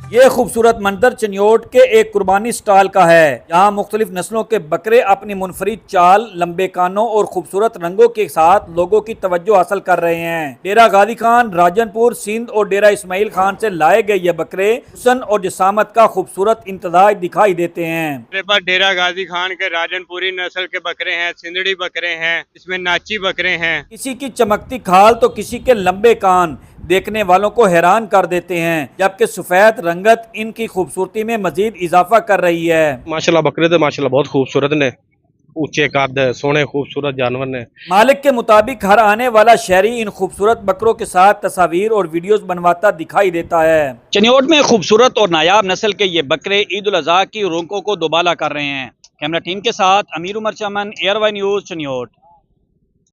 ये खूबसूरत मंजर चिन्योट के एक कुर्बानी स्टॉल का है। यहाँ मुख्तलिफ नस्लों के बकरे अपनी मुनफरिद चाल, लंबे कानों और खूबसूरत रंगों के साथ लोगों की तवज्जो हासिल कर रहे हैं। डेरा गाजी खान, राजनपुर, सिंध और डेरा इस्माइल खान से लाए गए ये बकरे हुस्न और जिसामत का खूबसूरत इम्तजाज दिखाई देते हैं। मेरे पास डेरा गाजी खान के राजनपुरी नस्ल के बकरे हैं, सिंधड़ी बकरे हैं, इसमें नाची बकरे हैं। किसी की चमकती खाल तो किसी के लंबे कान देखने वालों को हैरान कर देते हैं, जबकि सफेद रंगत इनकी खूबसूरती में मजीद इजाफा कर रही है। माशाल्लाह बकरे तो माशाल्लाह बहुत खूबसूरत ने, ऊंचे कद, सोने खूबसूरत जानवर ने। मालिक के मुताबिक हर आने वाला शहरी इन खूबसूरत बकरों के साथ तस्वीर और वीडियोस बनवाता दिखाई देता है। चिन्योट में खूबसूरत और नायाब नस्ल के ये बकरे ईद उल अजहा की रौनकों को दोबाला कर रहे हैं। कैमरा टीम के साथ अमीर उमर चमन, एयरवाई न्यूज, चिन्योट।